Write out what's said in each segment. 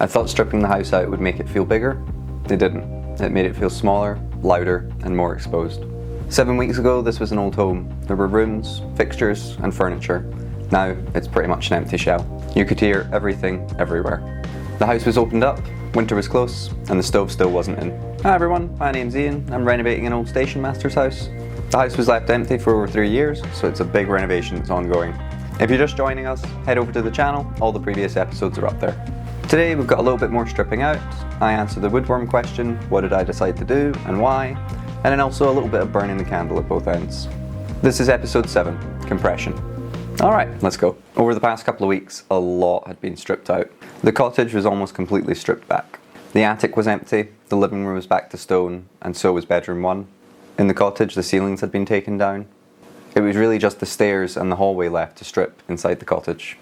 I thought stripping the house out would make it feel bigger. It didn't. It made it feel smaller, louder, and more exposed. 7 weeks ago, this was an old home. There were rooms, fixtures, and furniture. Now, it's pretty much an empty shell. You could hear everything, everywhere. The house was opened up, winter was close, and the stove still wasn't in. Hi everyone, my name's Ian. I'm renovating an old station master's house. The house was left empty for over 3 years, so it's a big renovation that's ongoing. If you're just joining us, head over to the channel. All the previous episodes are up there. Today we've got a little bit more stripping out. I answer the woodworm question, what did I decide to do and why, and then also a little bit of burning the candle at both ends. This is episode 7, compression. Alright, let's go. Over the past couple of weeks, a lot had been stripped out. The cottage was almost completely stripped back. The attic was empty, the living room was back to stone, and so was bedroom 1. In the cottage, the ceilings had been taken down. It was really just the stairs and the hallway left to strip inside the cottage.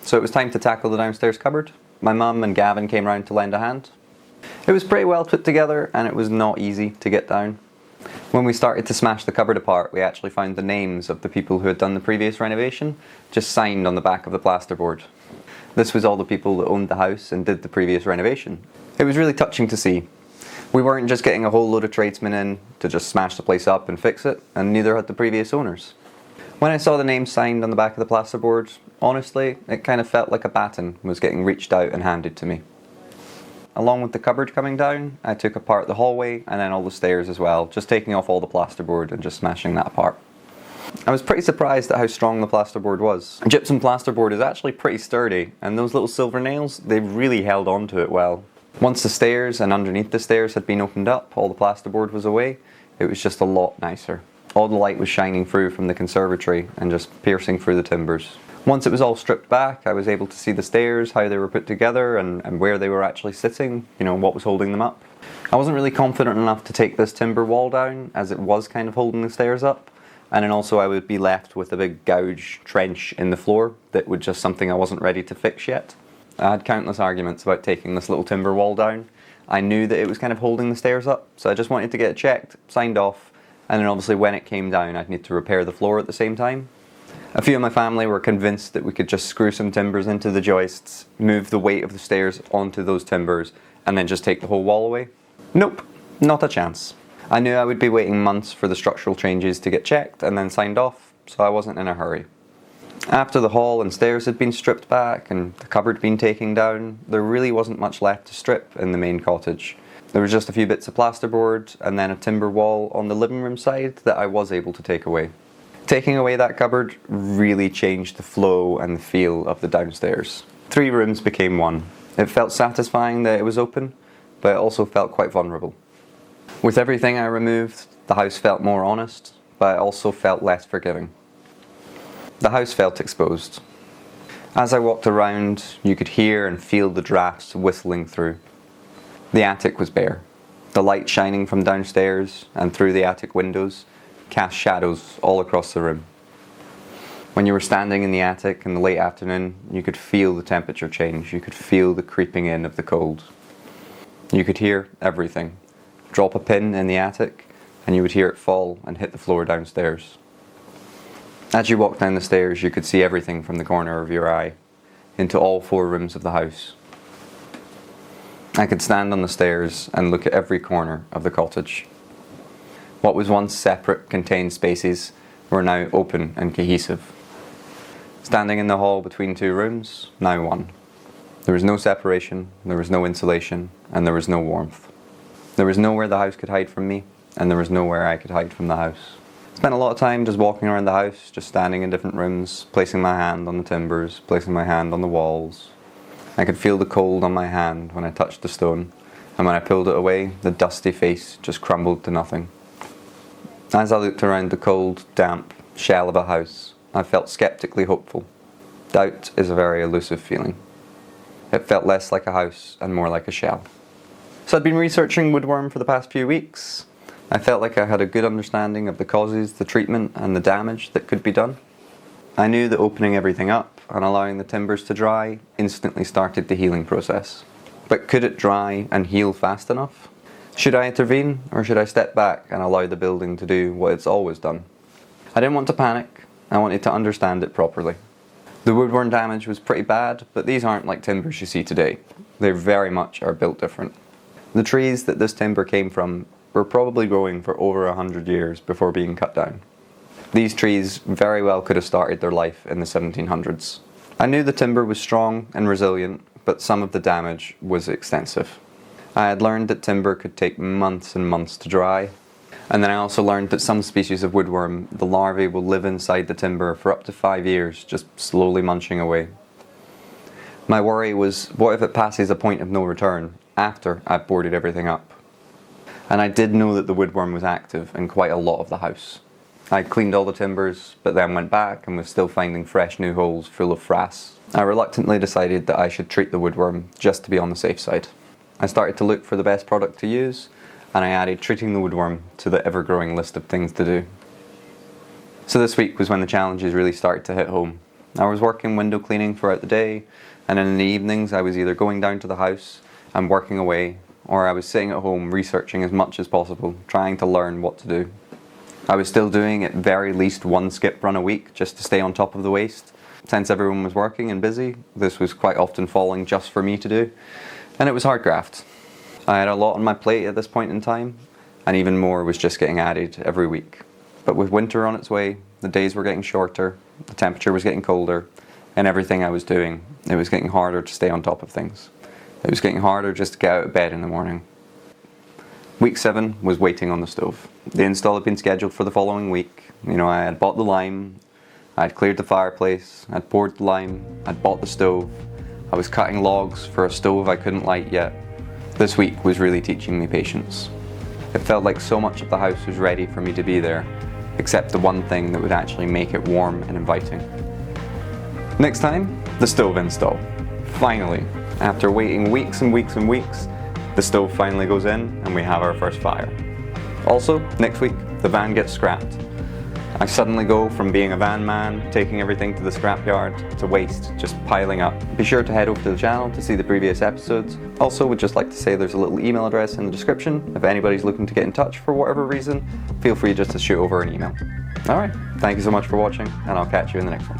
So it was time to tackle the downstairs cupboard. My mum and Gavin came round to lend a hand. It was pretty well put together and it was not easy to get down. When we started to smash the cupboard apart, we actually found the names of the people who had done the previous renovation just signed on the back of the plasterboard. This was all the people that owned the house and did the previous renovation. It was really touching to see. We weren't just getting a whole load of tradesmen in to just smash the place up and fix it, and neither had the previous owners. When I saw the names signed on the back of the plasterboard, honestly, it kind of felt like a baton was getting reached out and handed to me. Along with the cupboard coming down, I took apart the hallway and then all the stairs as well, just taking off all the plasterboard and just smashing that apart. I was pretty surprised at how strong the plasterboard was. Gypsum plasterboard is actually pretty sturdy, and those little silver nails, they really held on to it well. Once the stairs and underneath the stairs had been opened up, all the plasterboard was away, it was just a lot nicer. All the light was shining through from the conservatory and just piercing through the timbers. Once it was all stripped back, I was able to see the stairs, how they were put together and where they were actually sitting, what was holding them up. I wasn't really confident enough to take this timber wall down, as it was kind of holding the stairs up, and then also I would be left with a big gouge trench in the floor that was just something I wasn't ready to fix yet. I had countless arguments about taking this little timber wall down. I knew that it was kind of holding the stairs up, so I just wanted to get it checked, signed off, and then obviously when it came down I'd need to repair the floor at the same time. A few of my family were convinced that we could just screw some timbers into the joists, move the weight of the stairs onto those timbers, and then just take the whole wall away. Nope, not a chance. I knew I would be waiting months for the structural changes to get checked and then signed off, so I wasn't in a hurry. After the hall and stairs had been stripped back and the cupboard been taken down, there really wasn't much left to strip in the main cottage. There was just a few bits of plasterboard and then a timber wall on the living room side that I was able to take away. Taking away that cupboard really changed the flow and the feel of the downstairs. 3 rooms became 1. It felt satisfying that it was open, but it also felt quite vulnerable. With everything I removed, the house felt more honest, but it also felt less forgiving. The house felt exposed. As I walked around, you could hear and feel the drafts whistling through. The attic was bare. The light shining from downstairs and through the attic windows cast shadows all across the room. When you were standing in the attic in the late afternoon, you could feel the temperature change. You could feel the creeping in of the cold. You could hear everything. Drop a pin in the attic and you would hear it fall and hit the floor downstairs. As you walked down the stairs, you could see everything from the corner of your eye into all 4 rooms of the house. I could stand on the stairs and look at every corner of the cottage. What was once separate, contained spaces were now open and cohesive. Standing in the hall between 2 rooms, now 1. There was no separation, there was no insulation, and there was no warmth. There was nowhere the house could hide from me, and there was nowhere I could hide from the house. Spent a lot of time just walking around the house, just standing in different rooms, placing my hand on the timbers, placing my hand on the walls. I could feel the cold on my hand when I touched the stone, and when I pulled it away, the dusty face just crumbled to nothing. As I looked around the cold, damp shell of a house, I felt skeptically hopeful. Doubt is a very elusive feeling. It felt less like a house and more like a shell. So I'd been researching woodworm for the past few weeks. I felt like I had a good understanding of the causes, the treatment, and the damage that could be done. I knew that opening everything up and allowing the timbers to dry instantly started the healing process. But could it dry and heal fast enough? Should I intervene, or should I step back and allow the building to do what it's always done? I didn't want to panic, I wanted to understand it properly. The woodworm damage was pretty bad, but these aren't like timbers you see today. they very much are built different. The trees that this timber came from were probably growing for over 100 years before being cut down. These trees very well could have started their life in the 1700s. I knew the timber was strong and resilient, but some of the damage was extensive. I had learned that timber could take months and months to dry, and then I also learned that some species of woodworm, the larvae will live inside the timber for up to 5 years, just slowly munching away. My worry was, what if it passes a point of no return after I've boarded everything up? And I did know that the woodworm was active in quite a lot of the house. I cleaned all the timbers, but then went back and was still finding fresh new holes full of frass. I reluctantly decided that I should treat the woodworm just to be on the safe side. I started to look for the best product to use, and I added treating the woodworm to the ever-growing list of things to do. So this week was when the challenges really started to hit home. I was working window cleaning throughout the day, and in the evenings I was either going down to the house and working away, or I was sitting at home researching as much as possible, trying to learn what to do. I was still doing at very least one skip run a week just to stay on top of the waste. Since everyone was working and busy, this was quite often falling just for me to do, and it was hard graft. I had a lot on my plate at this point in time, and even more was just getting added every week. But with winter on its way, the days were getting shorter, the temperature was getting colder, and everything I was doing, it was getting harder to stay on top of things. It was getting harder just to get out of bed in the morning. Week 7 was waiting on the stove. The install had been scheduled for the following week. I had bought the lime, I had cleared the fireplace, I'd poured the lime, I'd bought the stove, I was cutting logs for a stove I couldn't light yet. This week was really teaching me patience. It felt like so much of the house was ready for me to be there, except the one thing that would actually make it warm and inviting. Next time, the stove install. Finally, after waiting weeks and weeks and weeks, the stove finally goes in and we have our first fire. Also, next week, the van gets scrapped. I suddenly go from being a van man, taking everything to the scrapyard, to waste just piling up. Be sure to head over to the channel to see the previous episodes. Also, would just like to say there's a little email address in the description. If anybody's looking to get in touch for whatever reason, feel free just to shoot over an email. Alright, thank you so much for watching, and I'll catch you in the next one.